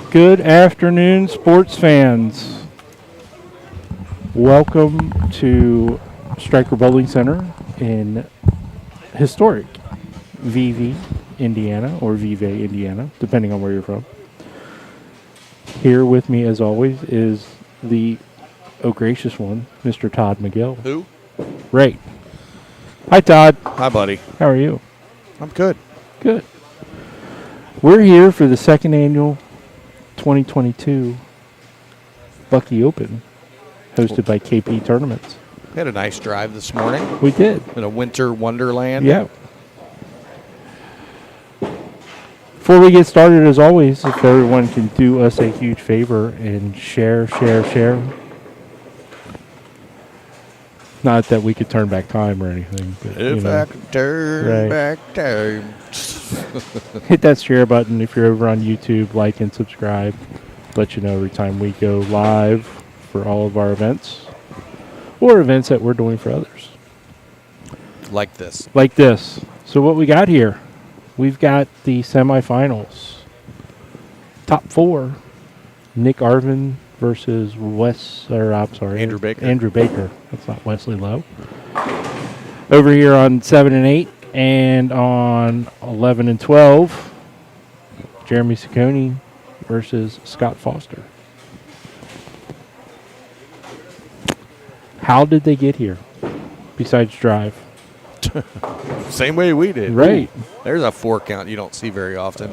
Good afternoon, sports fans. Welcome to Stryker Bowling Center in historic VV, Indiana, or Vive, Indiana, depending on where you're from. Here with me, as always, is the gracious one, Mr. Todd McGill. Who? Right. Hi, Todd. Hi, buddy. How are you? I'm good. Good. We're here for the second annual 2022 Bucky Open, hosted by KP Tournaments. We had a nice drive this morning. We did. In a winter wonderland. Yeah. Before we get started, as always, if everyone can do us a huge favor and share. Not that we could turn back time or anything. But, If I could turn back time. Hit that share button if you're over on YouTube, like and subscribe. Let you know every time we go live for all of our events or events that we're doing for others. Like this. Like this. So what we got here, we've got the semifinals. Top four, Nick Arvin versus Andrew Baker. Andrew Baker. That's not Wesley Lowe. Over here on 7 and 8. And on 11 and 12, Jeremy Ciccone versus Scott Foster. How did they get here, besides drive? Same way we did. Right. Ooh, there's a 4 count you don't see very often.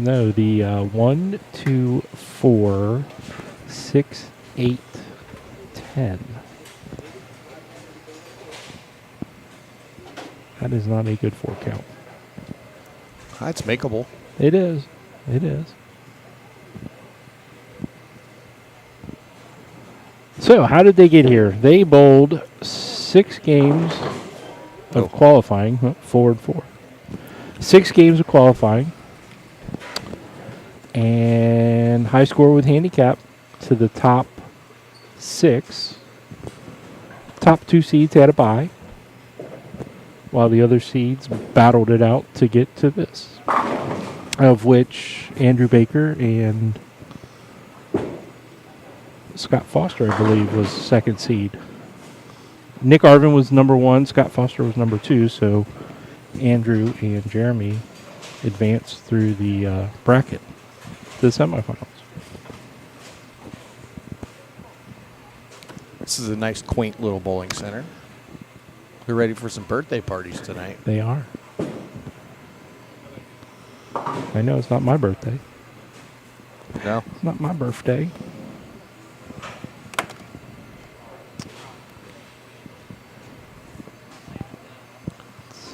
No, the 1, 2, 4, 6, 8, 10. That is not a good 4 count. It's makeable. It is. It is. So, how did they get here? They bowled 6 games of qualifying. 4 and 4. 6 games of qualifying. And high score with handicap to the top 6. Top 2 seeds had a bye, while the other seeds battled it out to get to this, of which Andrew Baker and Scott Foster, I believe, was second seed. Nick Arvin was number 1, Scott Foster was number 2, so Andrew and Jeremy advanced through the bracket to the semifinals. This is a nice, quaint little bowling center. They're ready for some birthday parties tonight. They are. I know it's not my birthday. No? It's not my birthday.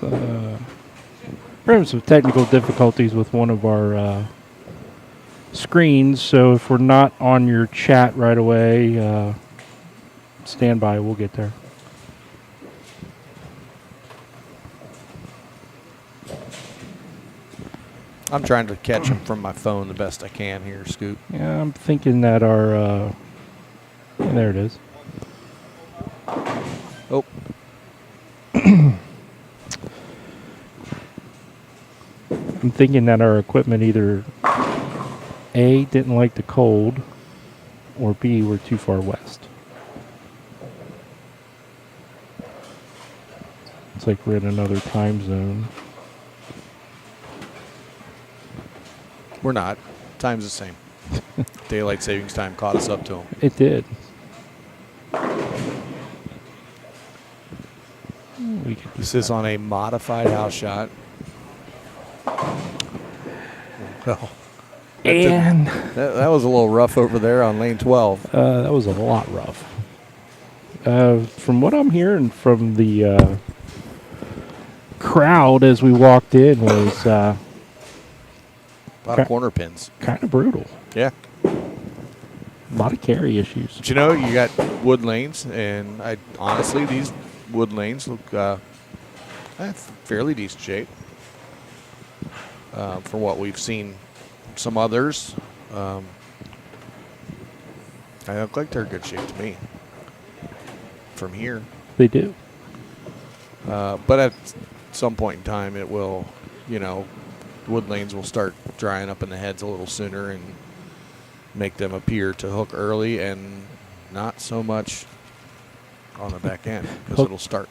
We're having some technical difficulties with one of our screens, so if we're not on your chat right away, stand by, we'll get there. I'm trying to catch them from my phone the best I can here, Scoot. Yeah, I'm thinking that our... there it is. Oh. I'm thinking that our equipment either A, didn't like the cold, or B, we're too far west. It's like we're in another time zone. We're not. Time's the same. Daylight savings time caught us up to them. It did. This is on a modified house shot. Well, And That was a little rough over there on lane 12. that was a lot rough. From what I'm hearing from the crowd as we walked in was A lot of corner pins. kind of brutal. Yeah. A lot of carry issues. But you know, you got wood lanes, and honestly, these wood lanes look fairly decent shape. From what we've seen, some others, they look like they're in good shape to me. From here, They do. but at some point in time, it will, wood lanes will start drying up in the heads a little sooner and make them appear to hook early and not so much on the back end because it'll start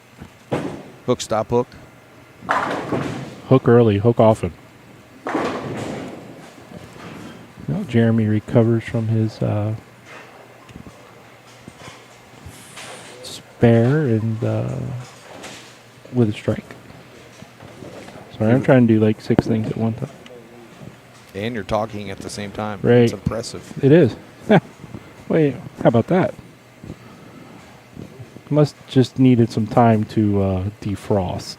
hook, stop, hook. Hook early, hook often. Well, Jeremy recovers from his spare and with a strike. Sorry, I'm trying to do like 6 things at one time. And you're talking at the same time. Right. It's impressive. It is. Wait, how about that? Must just needed some time to defrost.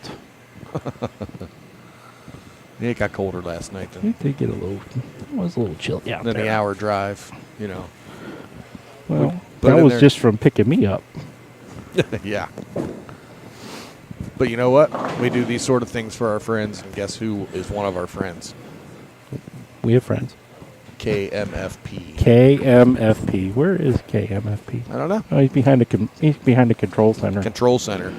It got colder last night It did get it was a little chilly out than there. the hour drive, Well, Put that it in was there. just from picking me up. Yeah. But you know what? We do these sort of things for our friends, and guess who is one of our friends? We have friends. KMFP. KMFP. Where is KMFP? I don't know. Oh, he's behind the control center. Control center.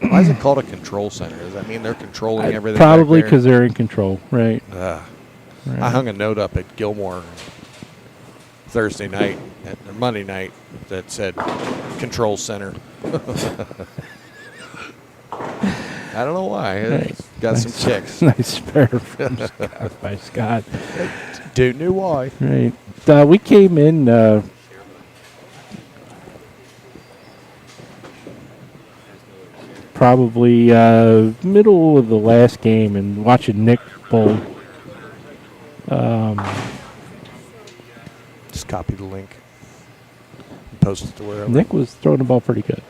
Why is it called a control center? Does that mean they're controlling everything? Probably back because they're in control, right? there? Right. I hung a note up at Gilmore Thursday night, or Monday night, that said control center. I don't know why. It's got some chicks. Nice spare from Scott, by Scott. Don't know why. Right. We came in probably middle of the last game and watching Nick bowl. Just copy the link. And post it to wherever. Nick was throwing the ball pretty good.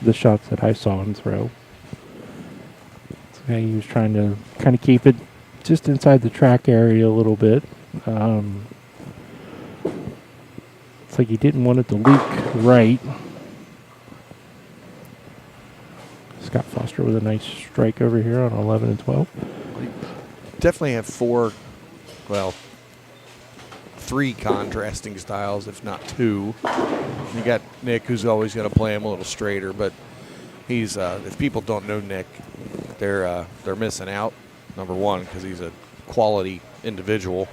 The shots that I saw him throw. So he was trying to kind of keep it just inside the track area a little bit. It's like he didn't want it to leak right. Scott Foster with a nice strike over here on 11 and 12. Definitely have three contrasting styles, if not two. You got Nick, who's always going to play him a little straighter, but he's if people don't know Nick, they're missing out. Number one, because he's a quality individual.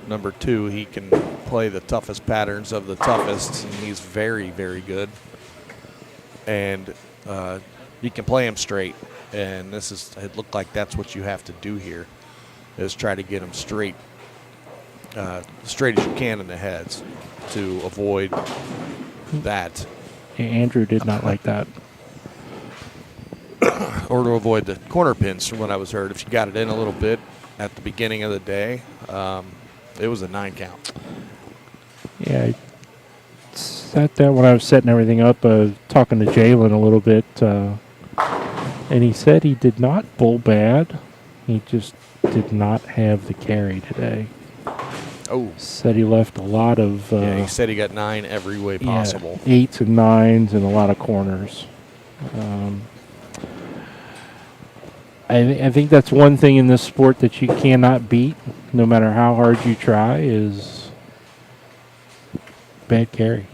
Number two, he can play the toughest patterns of the toughest, and he's very, very good. And you can play him straight, and it looked like that's what you have to do here, is try to get him straight as you can in the heads to avoid that. Andrew did not like that. Or to avoid the corner pins from what I was heard. If you got it in a little bit at the beginning of the day, it was a 9 count. Yeah, I sat down when I was setting everything up, talking to Jalen a little bit, and he said he did not bowl bad. He just did not have the carry today. Oh. Said he left a lot of... He said he got 9 every way possible. 8s and 9s and a lot of corners. I think that's one thing in this sport that you cannot beat, no matter how hard you try, is bad carry.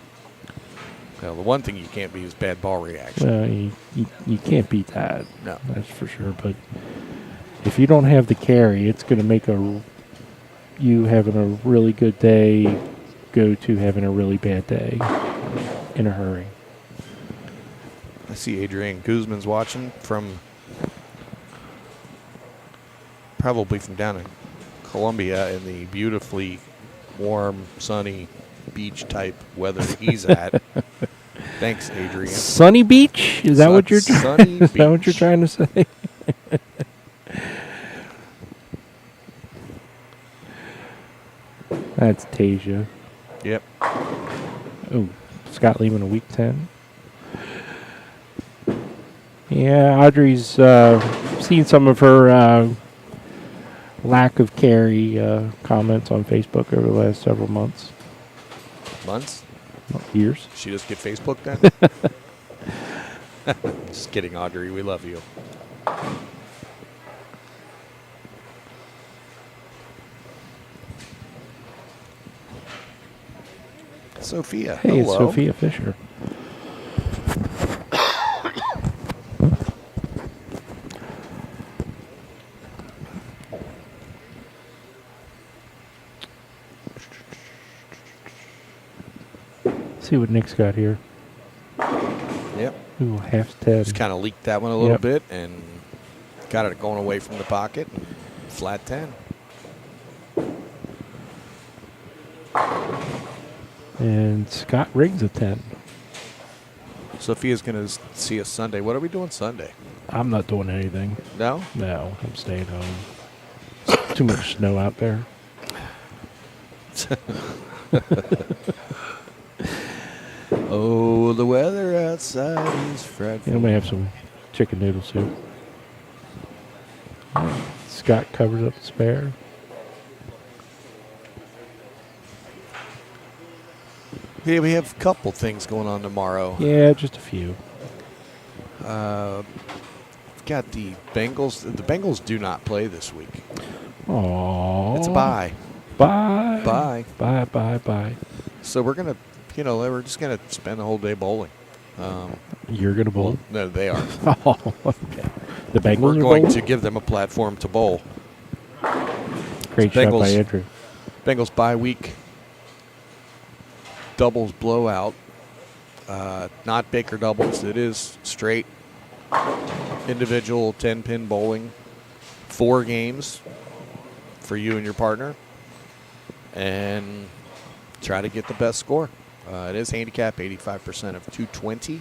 Well, the one thing you can't beat is bad ball reaction. You can't beat that. No. That's for sure. But if you don't have the carry, it's going to make you having a really good day go to having a really bad day in a hurry. I see Adrian Guzman's watching probably from down in Colombia in the beautifully warm, sunny, beach-type weather he's at. Thanks, Adrian. Sunny Beach? Is that what you're Sunny Is that what Beach. you're trying to say? That's Tasia. Yep. Oh, Scott Lehman a week 10. Yeah, Audrey's seen some of her lack of carry comments on Facebook over the last several months. Months? Years. She just get Facebook then? Just kidding, Audrey. We love you. Sophia. Hey, hello. it's Sophia Fisher. See what Nick's got here. Yep. Ooh, half 10. Just kind of leaked that one a little Yep. bit and got it going away from the pocket. And flat 10. And Scott Riggs a 10. Sophia's going to see us Sunday. What are we doing Sunday? I'm not doing anything. No? No, I'm staying home. It's too much snow out there. Oh, the weather outside is frightful. I may have some chicken noodle soup. Scott covers up the spare. Yeah, we have a couple things going on tomorrow. Yeah, just a few. Got the Bengals. The Bengals do not play this week. Aww. It's a bye. Bye. Bye. Bye, bye, bye. So we're going to, we're just going to spend the whole day bowling. You're going to bowl? No, they are. Oh, okay. The Bengals We're are going bowling? to give them a platform to bowl. Great shot Bengals- by Andrew. Bengals bye week. Doubles blowout. Not Baker doubles. It is straight individual 10-pin bowling. 4 games for you and your partner. And try to get the best score. It is handicap 85% of 220.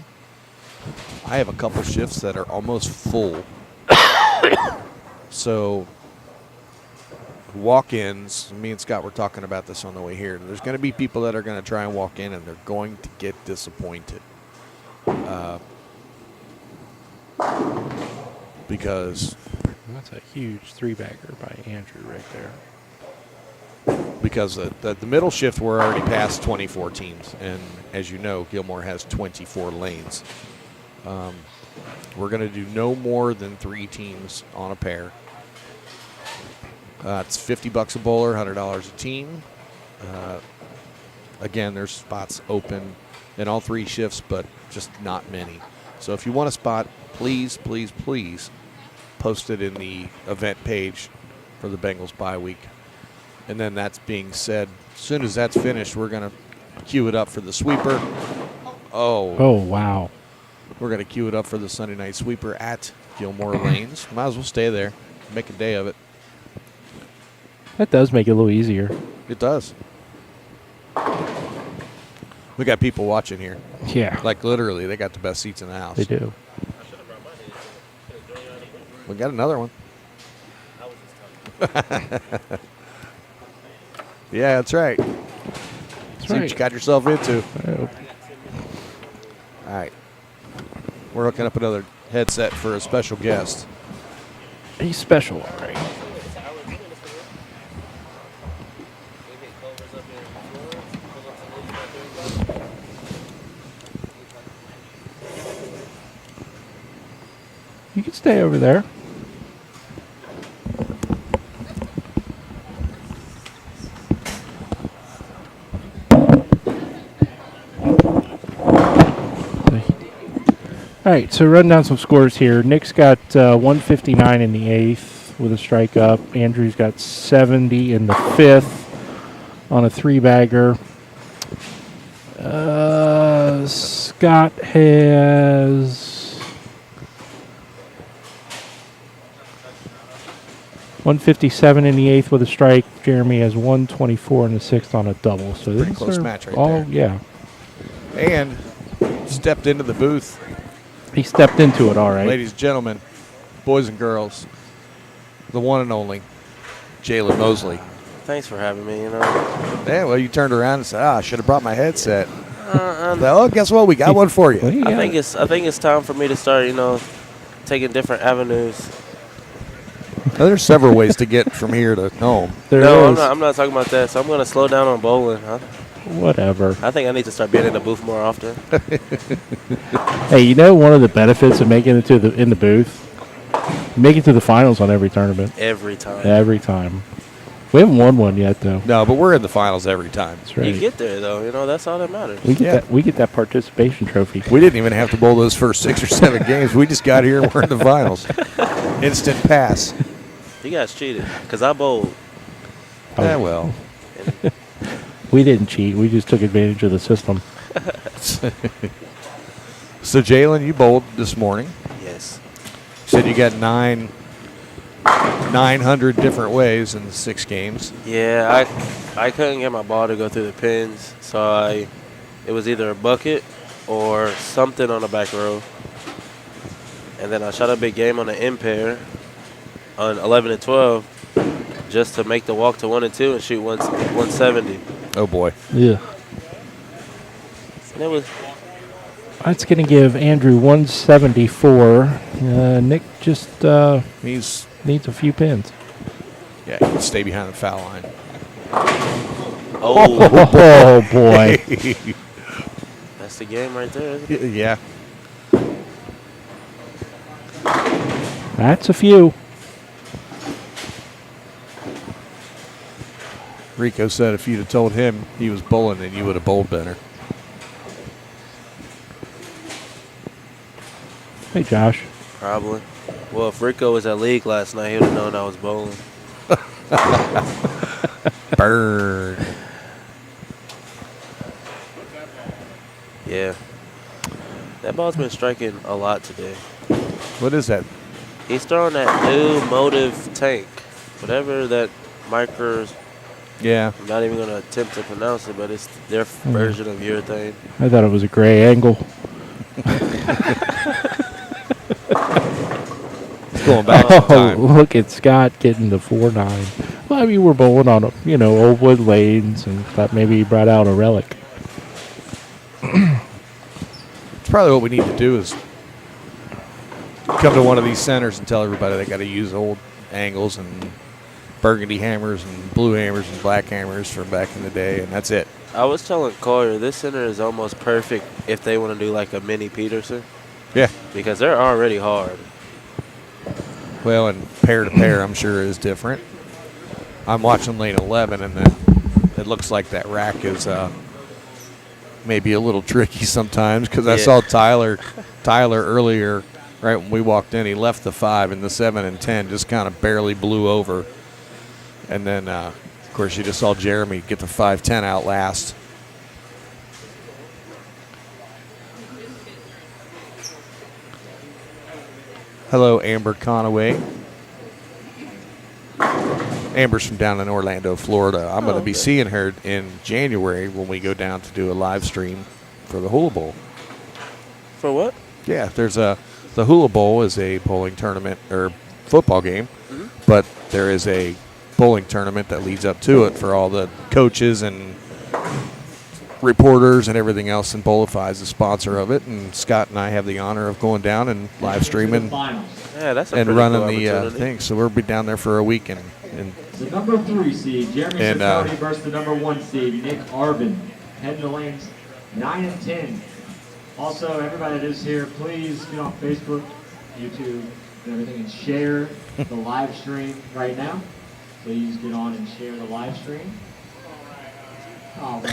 I have a couple shifts that are almost full. So walk-ins, me and Scott were talking about this on the way here. There's going to be people that are going to try and walk in, and they're going to get disappointed. Because That's a huge 3-bagger by Andrew right there. because the middle shift, we're already past 24 teams. And as you know, Gilmore has 24 lanes. We're going to do no more than 3 teams on a pair. It's $50 a bowler, $100 a team. Again, there's spots open in all 3 shifts, but just not many. So if you want a spot, please, please, please post it in the event page for the Bengals bye week. And then that's being said, as soon as that's finished, we're going to queue it up for the sweeper. Oh, wow. We're going to queue it up for the Sunday night sweeper at Gilmore Lanes. Might as well stay there, make a day of it. That does make it a little easier. It does. We got people watching here. Yeah, Like literally, they got the best seats in the house. they do. We got another one. Yeah, that's right. That's See what you got yourself into. Oh, All right. We're hooking up another headset for a special guest. he's special, all right. You can stay over there. All right, so run down some scores here. Nick's got 159 in the 8th with a strike up. Andrew's got 70 in the 5th on a 3-bagger. Scott has 157 in the 8th with a strike. Jeremy has 124 in the 6th on a double. So Pretty these close are match right all, there. yeah. And stepped into the booth. He stepped into it all right. Ladies and gentlemen, boys and girls, the one and only Jalen Mosley. thanks for having me. You know. Yeah, well, you turned around and said, I should have brought my headset. I'm- Oh, guess what? We got one for What do you. you I got? think it's time for me to start. You know, taking different avenues. Now, there's several ways to get from here to home. There No, is. I'm not talking about that. So I'm gonna slow down on bowling. Whatever. I think I need to start being in the booth more often. Hey, you know one of the benefits of making it to in the booth? You make it to the finals on every tournament. Every time. Every time. We haven't won one yet, though. No, but we're in the finals every time. That's right. You get there though. You know, that's all that matters. we get Yeah. that. We get that participation trophy. We didn't even have to bowl those first 6 or 7 games. We just got here and we're in the finals. Instant pass. You guys cheated because I bowled. Oh. Yeah, well. We didn't cheat. We just took advantage of the system. So, Jalen, you bowled this morning. Yes. Said you got 900 different ways in 6 games. Yeah, I couldn't get my ball to go through the pins, so it was either a bucket or something on the back row. And then I shot a big game on the impair on 11 and 12 just to make the walk to 1 and 2 and shoot 170. Oh, boy. Yeah. And it was That's going to give Andrew 174. Nick just He's, needs a few pins. yeah, he can stay behind the foul line. oh, Oh, boy. that's the game right there. Isn't it? Yeah. That's a few. Rico said if you'd have told him he was bowling, then you would have bowled better. Hey, Josh. Probably. Well, if Rico was at league last night, he would have known I was bowling. Burn. Yeah. That ball's been striking a lot today. What is that? He's throwing that new motive tank. Whatever that micros, Yeah. I'm not even going to attempt to pronounce it, but it's their version of urethane. I thought it was a gray angle. It's going back some Oh, time. look at Scott getting the 4-9. Well, I mean, we're bowling on, old wood lanes, and thought maybe he brought out a relic. It's probably what we need to do is come to one of these centers and tell everybody they got to use old angles and burgundy hammers and blue hammers and black hammers from back in the day, and that's it. I was telling Collier, this center is almost perfect if they want to do like a mini Peterson, Yeah. because they're already hard. Well, and pair to pair, I'm sure is different. I'm watching lane 11, and it looks like that rack is maybe a little tricky sometimes because I Yeah. saw Tyler earlier, right when we walked in. He left the 5, and the 7 and 10 just kind of barely blew over. And then, of course, you just saw Jeremy get the 5-10 out last. Hello, Amber Conaway. Amber's from down in Orlando, Florida. I'm going to be seeing her in January when we go down to do a live stream for the Hula Bowl. For what? Yeah, the Hula Bowl is a bowling tournament or football game, but there is a bowling tournament that leads up to it for all the coaches and reporters and everything else, and Bowlify is the sponsor of it. And Scott and I have the honor of going down and live streaming Yeah, that's a and pretty running cool the opportunity. thing. So we'll be down there for a week and The number 3 seed, Jeremy And, Ciccone versus the number 1 seed, Nick Arvin. Heading to lanes 9 and 10. Also, everybody that is here, please get on Facebook, YouTube, and everything, and share the live stream right now. Please get on and share the live stream. All right.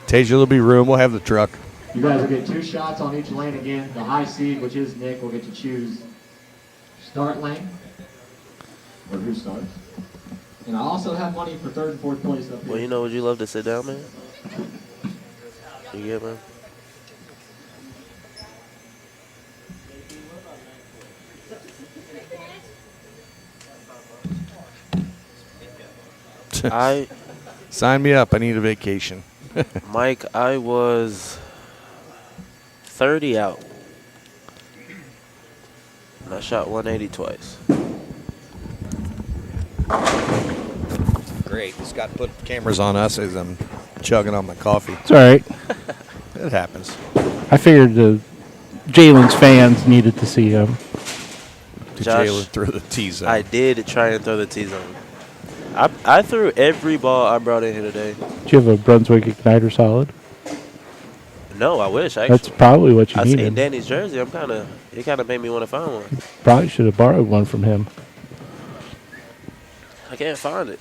Tasia, there'll be room. We'll have the truck. You guys will get 2 shots on each lane again. The high seed, which is Nick, will get to choose start lane, or who starts. And I also have money for 3rd and 4th place up here. Well, you know, would you love to sit down, man? You get, man? Sign me up. I need a vacation. Mike, I was 30 out. And I shot 180 twice. great. Scott put cameras on us as I'm chugging on my coffee. It's all right. It happens. I figured the Jalen's fans needed to see him. Did Josh, Jalen throw the T zone? I did try and throw the T zone. I threw every ball I brought in here today. Do you have a Brunswick Igniter solid? No, I wish actually. That's probably what you I needed. seen Danny's jersey. It kind of made me want to find one. Probably should have borrowed one from him. I can't find it.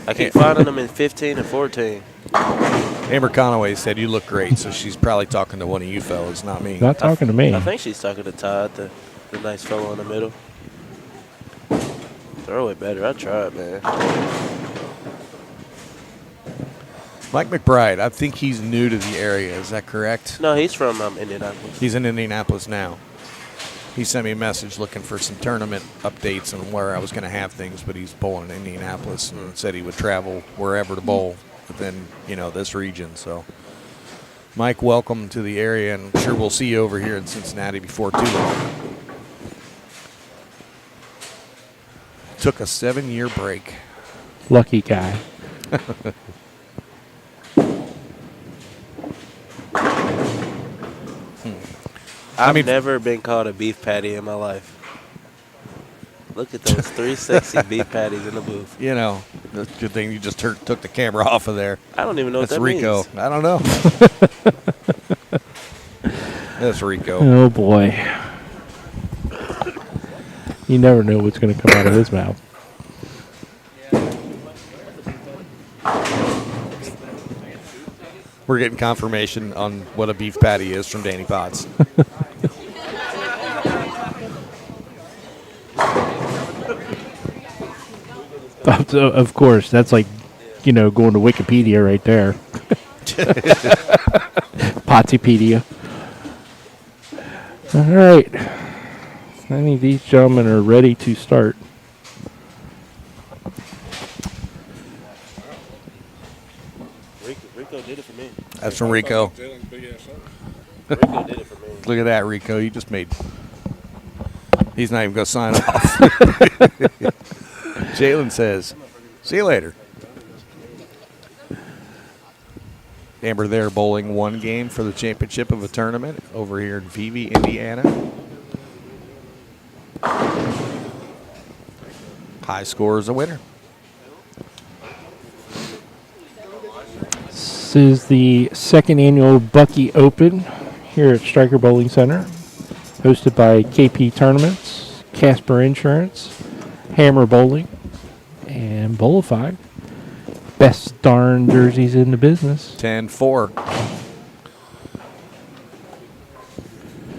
I keep finding them in 15 and 14. Amber Conaway said you look great, so she's probably talking to one of you fellas, not me. Not talking to me. I think she's talking to Todd, the nice fellow in the middle. Throw it better. I tried, man. Mike McBride, I think he's new to the area. Is that correct? No, he's from Indianapolis. He's in Indianapolis now. He sent me a message looking for some tournament updates on where I was going to have things, but he's bowling in Indianapolis and said he would travel wherever to bowl within, this region. So, Mike, welcome to the area, and I'm sure we'll see you over here in Cincinnati before too long. Took a 7-year break. Lucky guy. I've never been called a beef patty in my life. Look at those 3 sexy beef patties in the booth. That's a good thing you just took the camera off of there. I don't even know That's what that Rico. means. I don't know. That's Rico. Oh, boy. You never know what's going to come out of his mouth. We're getting confirmation on what a beef patty is from Danny Potts. Of course, that's like, going to Wikipedia right there. Potsypedia. All right. I think these gentlemen are ready to start. Rico did it for me. That's from Rico. Rico did it for me. Look at that, Rico. You just made. He's not even going to sign off. Jalen says, see you later. Amber there bowling one game for the championship of a tournament over here in Vevey, Indiana. High score is a winner. This is the second annual Bucky Open here at Stryker Bowling Center, hosted by KP Tournaments, Casper Insurance, Hammer Bowling, and Bowlify. Best darn jerseys in the business. 10-4.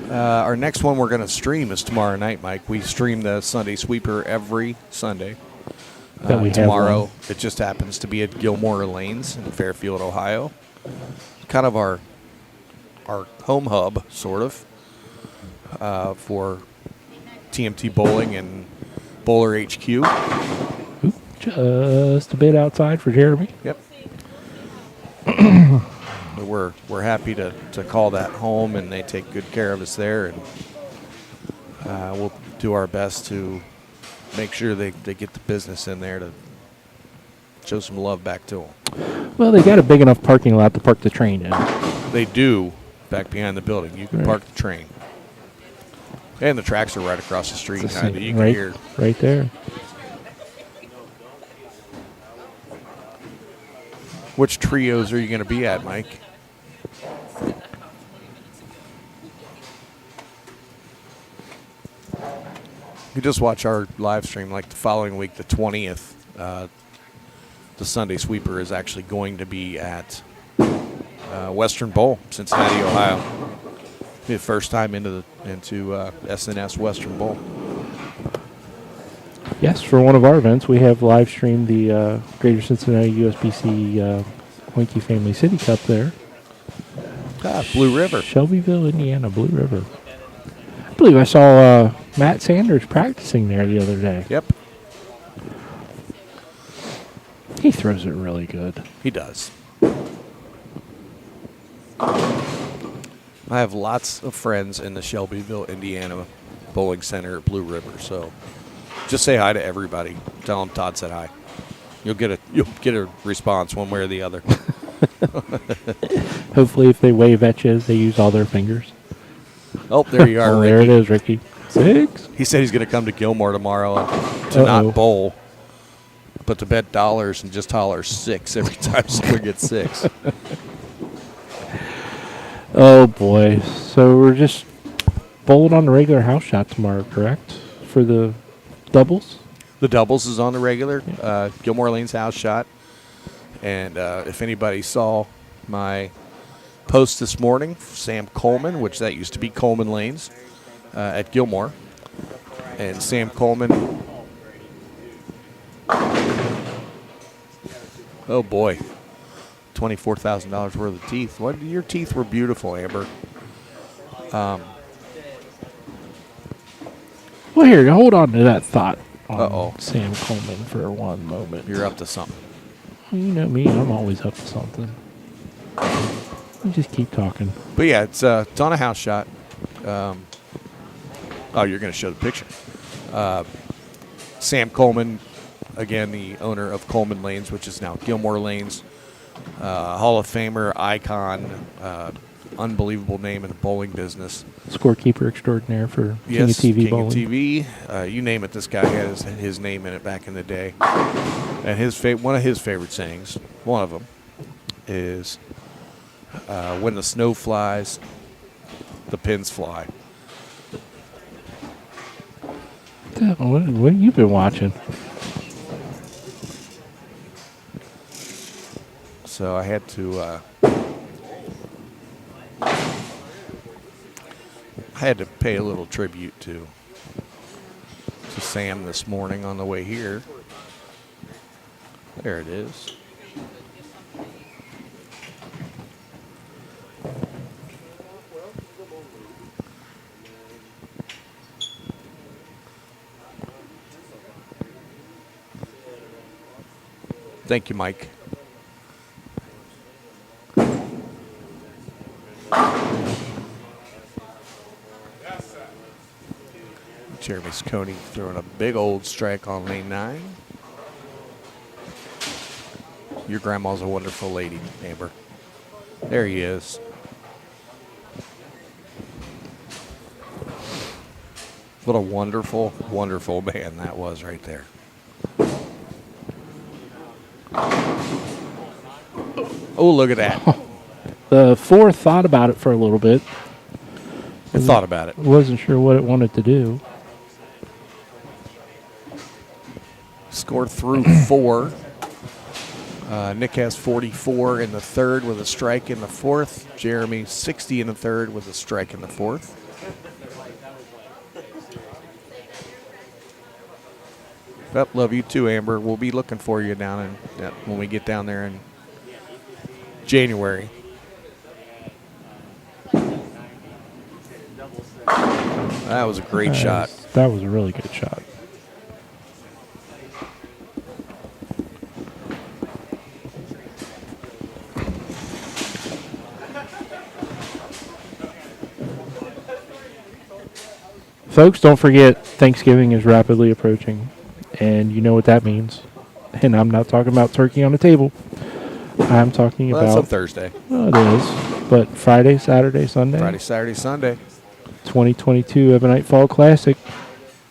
Our next one we're going to stream is tomorrow night, Mike. We stream the Sunday Sweeper every Sunday. That we have tomorrow, one. it just happens to be at Gilmore Lanes in Fairfield, Ohio. Kind of our home hub, sort of, for TMT Bowling and Bowler HQ. Ooh, just a bit outside for Jeremy. Yep. We're happy to call that home, and they take good care of us there, and we'll do our best to make sure they get the business in there to show some love back to them. Well, they got a big enough parking lot to park the train in. They do back behind the building. You can park the train. And the tracks are right across the street. It's Kind of. You can right, hear. right there. Which trios are you going to be at, Mike? You just watch our live stream like the following week, the 20th. The Sunday Sweeper is actually going to be at Western Bowl, Cincinnati, Ohio. Be the first time into SNS Western Bowl. Yes, for one of our events, we have live streamed the Greater Cincinnati USBC Winky Family City Cup there. Blue River. Shelbyville, Indiana, Blue River. I believe I saw Matt Sanders practicing there the other day. Yep. He throws it really good. He does. I have lots of friends in the Shelbyville, Indiana Bowling Center at Blue River, so just say hi to everybody. Tell them Todd said hi. You'll get a response one way or the other. Hopefully, if they wave at you, they use all their fingers. Oh, there you are, Oh, Ricky. there it is, Ricky. 6. He said he's going to come to Gilmore tomorrow to Uh-oh. not bowl, but to bet dollars and just holler 6 every time someone gets 6. Oh boy! So we're just bowling on the regular house shot tomorrow, correct? For the doubles. The doubles is on the regular Gilmore Lane's house shot. And if anybody saw my post this morning, Sam Coleman, which that used to be Coleman Lanes at Gilmore. And Sam Coleman, oh boy, $24,000 worth of teeth. Your teeth were beautiful, Amber. Well, here, hold on to that thought on Uh-oh. Sam Coleman for one moment. You're up to something. You know me, I'm always up to something. You just keep talking. But yeah, it's on a house shot. Oh, you're going to show the picture. Sam Coleman, again, the owner of Coleman Lanes, which is now Gilmore Lanes. Hall of Famer, icon, unbelievable name in the bowling business. Scorekeeper extraordinaire for King of TV King bowling. of TV. You name it, this guy had his name in it back in the day. And one of his favorite sayings, one of them, is when the snow flies, the pins fly. What have you been watching? So I had to pay a little tribute to Sam this morning on the way here. There it is. Thank you, Mike. Jeremy Coney throwing a big old strike on lane 9. Your grandma's a wonderful lady, Amber. There he is. What a wonderful, wonderful man that was right there. Oh, look at that. The 4 thought about it for a little bit. I thought about it. Wasn't sure what it wanted to do. Scored through 4. Nick has 44 in the third with a strike in the fourth. Jeremy 60 in the third with a strike in the fourth. Yep, love you too, Amber. We'll be looking for you down when we get down there in January. That was a great shot. That was a really good shot. Folks, don't forget Thanksgiving is rapidly approaching, and you know what that means. And I'm not talking about turkey on the table. I'm talking Well, that's about on Thursday. Well, it is, but Friday, Saturday, Sunday. Friday, Saturday, Sunday. 2022 Ebonite Fall Classic,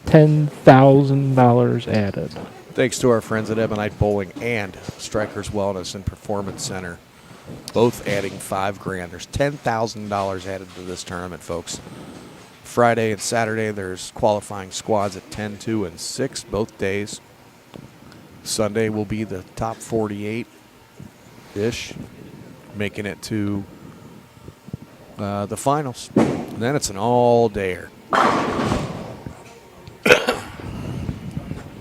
$10,000 added. Thanks to our friends at Ebonite Bowling and Strikers Wellness and Performance Center, both adding $5,000. There's $10,000 added to this tournament, folks. Friday and Saturday, there's qualifying squads at 10, 2, and 6 both days. Sunday will be the top 48-ish, making it to the finals. And then it's an all-dayer.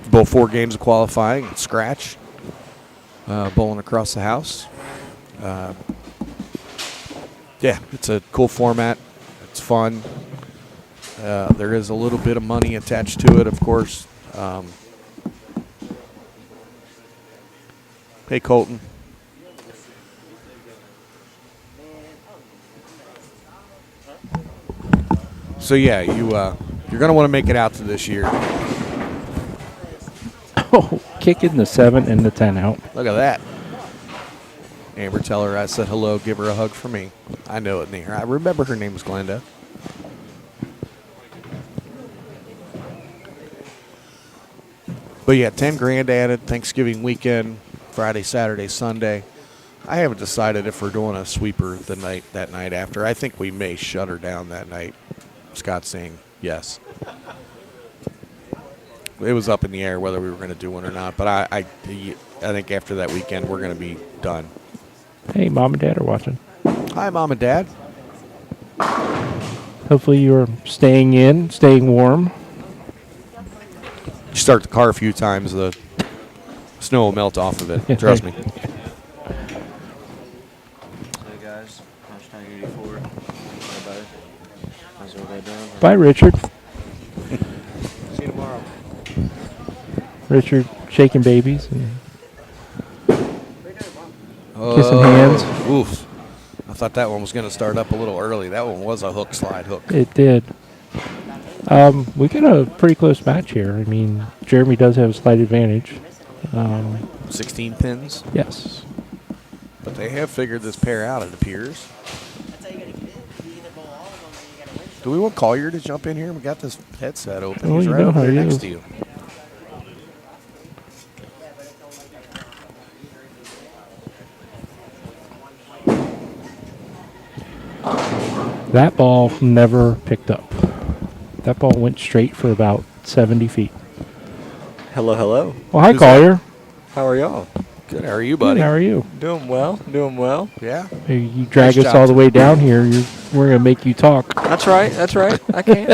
Bowl 4 games of qualifying, scratch, bowling across the house. Yeah, it's a cool format. It's fun. There is a little bit of money attached to it, of course. Hey, Colton. So yeah, you're going to want to make it out to this year. Oh, kicking the 7 and the 10 out. Look at that. Amber, tell her I said hello. Give her a hug for me. I know it near. I remember her name was Glenda. But yeah, 10 grand added Thanksgiving weekend, Friday, Saturday, Sunday. I haven't decided if we're doing a sweeper that night after. I think we may shut her down that night. Scott's saying yes. It was up in the air whether we were going to do one or not, but I think after that weekend we're going to be done. Hey, Mom and Dad are watching. Hi, Mom and Dad. Hopefully you're staying warm. You start the car a few times, the snow will melt off of it. Trust me. Hey guys, #84. How's everybody doing? Bye, Richard. See you tomorrow. Richard shaking babies and kissing hands. Oof. I thought that one was going to start up a little early. That one was a slide hook. It did. We got a pretty close match here. I mean, Jeremy does have a slight advantage. 16 pins. Yes. But they have figured this pair out, it appears. Do we want Collier to jump in here? We got this headset open. Well, He's you right know over how there he next is. to you. That ball never picked up. That ball went straight for about 70 feet. Hello, hello. Well, hi, Who's Collier. How are y'all? Good. How are you, buddy? How are you? Doing well, doing well. Yeah. Hey, you drag Nice us job. all the way down here. We're going to make you talk. That's right, that's right. I can.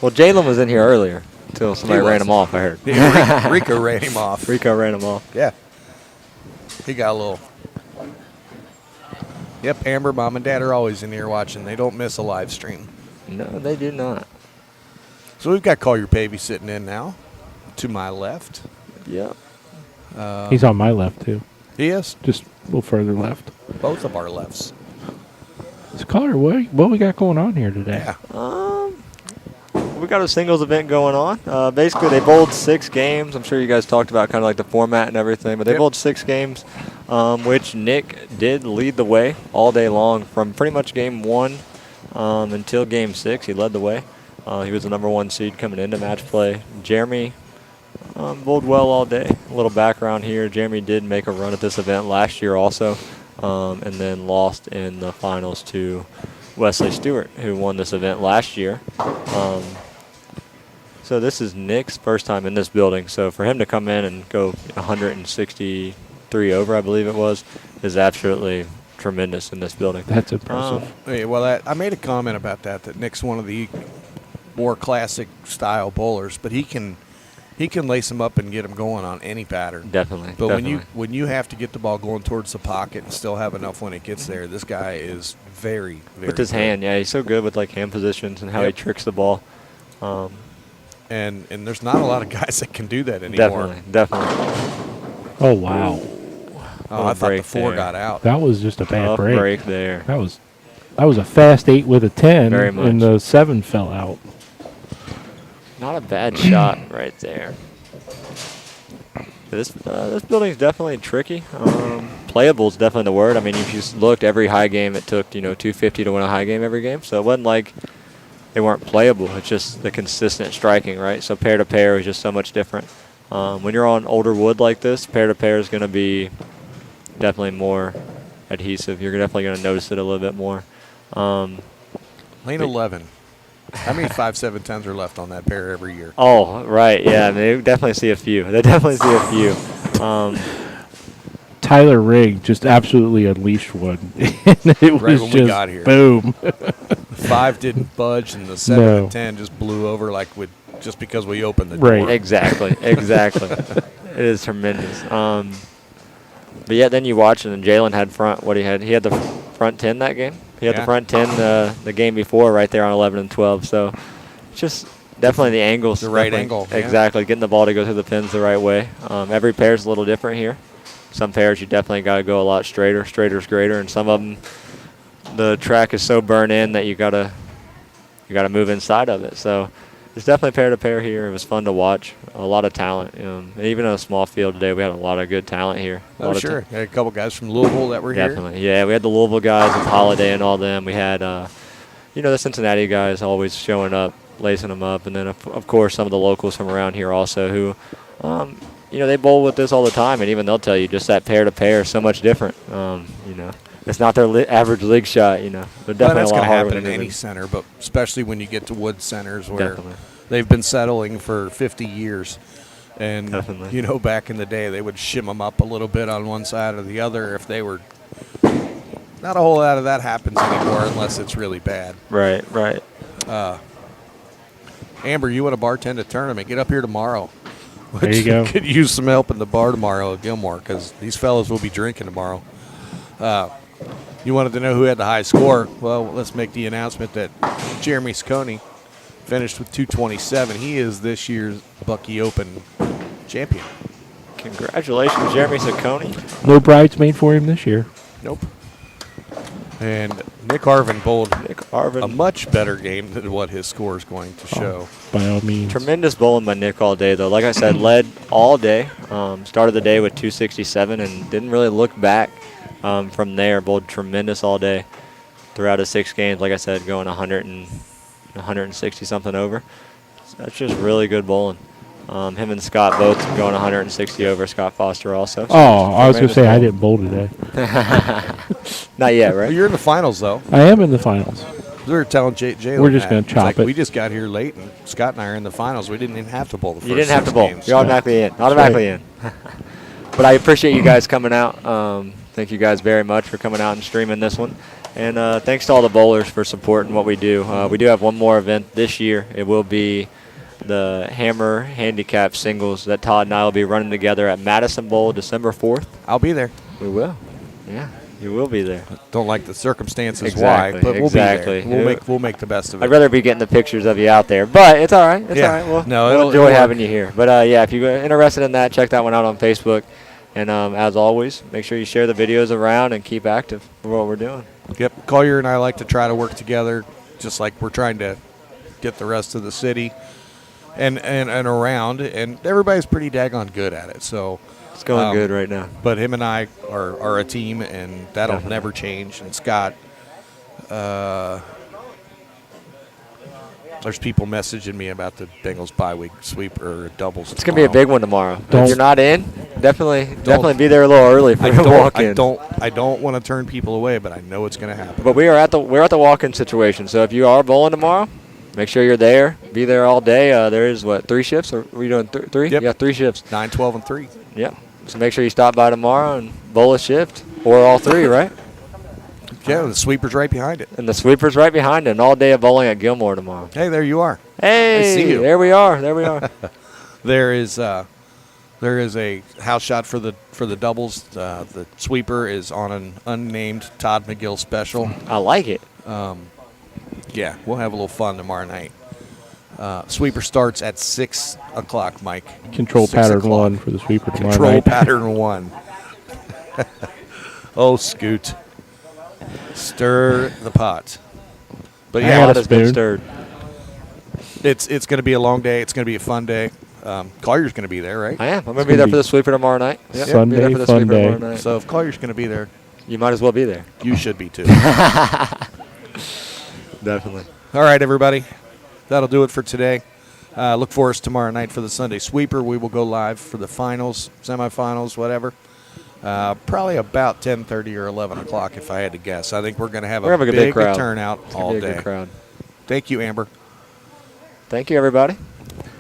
Well, Jalen was in here earlier until somebody He ran was. him off, I heard. Yeah, Rico ran him off. Rico ran him off. Yeah. He got a little. Yep, Amber, Mom, and Dad are always in here watching. They don't miss a live stream. No, they do not. So we've got Collier Pavey sitting in now to my left. Yep. He's on my left, too. He is. Just a little further left. Both of our lefts. So, Collier, what we got going on here today? Yeah. We got a singles event going on. Basically, they bowled 6 games. I'm sure you guys talked about kind of like the format and everything, but they Yep. bowled 6 games, which Nick did lead the way all day long from pretty much game 1 until game 6. He led the way. He was the number 1 seed coming into match play. Jeremy bowled well all day. A little background here. Jeremy did make a run at this event last year also, and then lost in the finals to Wesley Stewart, who won this event last year. So this is Nick's first time in this building. So for him to come in and go 163 over, I believe it was, is absolutely tremendous in this building. That's impressive. Hey, well, I made a comment about that Nick's one of the more classic style bowlers, but he can lace them up and get them going on any pattern. Definitely. But definitely. when you have to get the ball going towards the pocket and still have enough when it gets there, this guy is very, very with his good. hand, yeah, he's so good with like hand positions and how Yep. he tricks the ball. And there's not a lot of guys that can do that anymore. Definitely. Oh, wow. Oh, I thought the break 4 there. got out. That was just a bad Tough break. break there. That was a fast 8 with a 10, Very much. and the 7 fell out. Not a bad shot right there. This building is definitely tricky. Playable is definitely the word. I mean, if you just looked every high game, it took 250 to win a high game every game. So it wasn't like they weren't playable. It's just the consistent striking, right? So pair to pair is just so much different. When you're on older wood like this, pair to pair is going to be definitely more adhesive. You're definitely going to notice it a little bit more. Lane 11. How many 5-7-10s are left on that pair every year? Oh, right, yeah. They definitely see a few. They definitely see a few. Tyler Rigg just absolutely unleashed one. And it was Right when we just got here. boom. The 5 didn't budge, and the 7 No. and 10 just blew over just because we opened the door. Right. Exactly. It is tremendous. But yeah, then you watch it, and Jalen had front. What he had the front 10 that game. He had Yeah. the front 10 the game before, right there on 11 and 12. So just definitely the angles. The right definitely- angle, yeah. Exactly, getting the ball to go through the pins the right way. Every pair is a little different here. Some pairs you definitely got to go a lot straighter. Straighter's greater, and some of them the track is so burned in that you gotta move inside of it. So It's definitely pair to pair here. It was fun to watch. A lot of talent. Even in a small field today, we had a lot of good talent here. Oh, sure. Had a couple guys from Louisville that were here. Definitely. Yeah, we had the Louisville guys with Holiday and all them. We had, the Cincinnati guys always showing up, lacing them up. And then, of course, some of the locals from around here also who, they bowl with this all the time. And even they'll tell you just that pair to pair is so much different. It's not their average league shot, They're definitely Well, that's a lot going to harder happen in than any it is. center, but especially when you get to wood centers where Definitely. they've been settling for 50 years. And, Definitely. back in the day, they would shim them up a little bit on one side or the other if they were. Not a whole lot of that happens anymore unless it's really bad. Right. Amber, you want to bartend a tournament? Get up here tomorrow. There you go. Could use some help in the bar tomorrow at Gilmore because these fellas will be drinking tomorrow. You wanted to know who had the high score. Well, let's make the announcement that Jeremy Scone finished with 227. He is this year's Bucky Open champion. Congratulations, Jeremy Saccone. No bridesmaid for him this year. Nope. And Nick Arvin bowled Nick Arvin. a much better game than what his score is going to show. By all means. Tremendous bowling by Nick all day, though. Like I said, led all day. Started the day with 267 and didn't really look back from there. Bowled tremendous all day throughout his 6 games. Like I said, going 100 and 160 something over. So that's just really good bowling. Him and Scott both going 160 over. Scott Foster also. So I was going to say I tremendous didn't bowl today. Not yet, right? You're in the finals, though. I am in the finals. We were telling Jalen We're just that. gonna It's chop like, it. We just got here late, and Scott and I are in the finals. We didn't even have to bowl the first You didn't have to 6 bowl. games. You're automatically in. Automatically in. But I appreciate you guys coming out. Thank you guys very much for coming out and streaming this one. And thanks to all the bowlers for supporting what we do. We do have one more event this year. It will be the Hammer Handicap Singles that Todd and I will be running together at Madison Bowl December 4th. I'll be there. We will. Yeah, you will be there. Don't like the circumstances Exactly, why, but we'll exactly. be there. We'll make the best of it. I'd rather be getting the pictures of you out there, but it's all right. It's Yeah. all right. We'll, No, we'll it'll enjoy work. having you here. But yeah, if you're interested in that, check that one out on Facebook. And as always, make sure you share the videos around and keep active for what we're doing. Yep. Collier and I like to try to work together, just like we're trying to get the rest of the city and around, and everybody's pretty daggone good at it. So It's going good right now. But him and I are a team, and that'll Definitely. never change. And Scott, there's people messaging me about the Bengals bye week sweep or doubles. It's gonna be a big one tomorrow. Don't- If you're not in, definitely be there a little early for the walk-in. I don't want to turn people away, but I know it's going to happen. But we're at the walk-in situation. So if you are bowling tomorrow, make sure you're there. Be there all day. There is 3 shifts, or are we doing 3? Yep. Yeah, 3 shifts. 9, 12, and 3. Yeah. So make sure you stop by tomorrow and bowl a shift, or all 3, right? Yeah, the sweeper's right behind it. And the sweeper's right behind it. And all day of bowling at Gilmore tomorrow. Hey, there you are. Hey, see you. there we are. There we are. There is a house shot for the doubles. The sweeper is on an unnamed Todd McGill special. I like it. Yeah, we'll have a little fun tomorrow night. Sweeper starts at 6 o'clock, Mike. Control 6 pattern o'clock. 1 for the sweeper tomorrow Control night. pattern 1. Oh, Scoot. Stir the pot. But I yeah, had a Pot has been spoon. stirred. it's going to be a long day. It's going to be a fun day. Collier's going to be there, right? I am. I'm going to It's be there gonna for be the sweeper tomorrow night. Yep, I'll be Sunday there for the fun sweeper day. tomorrow night. So if Collier's going to be there, You might as well be there. you should be too. Definitely. All right, everybody. That'll do it for today. Look for us tomorrow night for the Sunday Sweeper. We will go live for the finals, semifinals, whatever. Probably about 10:30 or 11 o'clock, if I had to guess. I think we're going to have We're a having a big big crowd. turnout It's gonna all be a day. good crowd. Thank you, Amber. Thank you, everybody.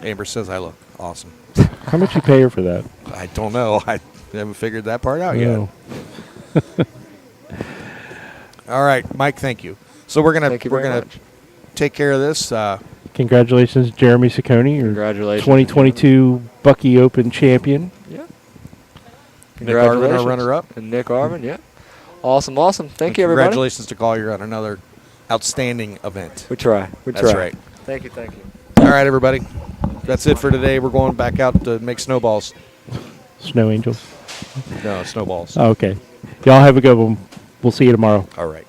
Amber says I look awesome. How much you pay her for that? I don't know. I haven't figured that part out No. yet. All right, Mike. Thank you. So we're Thank you very gonna much. take care of this. Congratulations, Jeremy Saccone, your Congratulations. 2022 Bucky Open champion. Yeah. Nick Arvin, our Congratulations. runner-up. And Nick Arvin, yeah. Awesome. Thank you, everybody. Congratulations to Collier on another outstanding event. We try. That's right. Thank you. Thank you. All right, everybody. That's it for today. We're going back out to make snowballs. Snow Angels. No, snowballs. Okay. Y'all have a good one. We'll see you tomorrow. All right.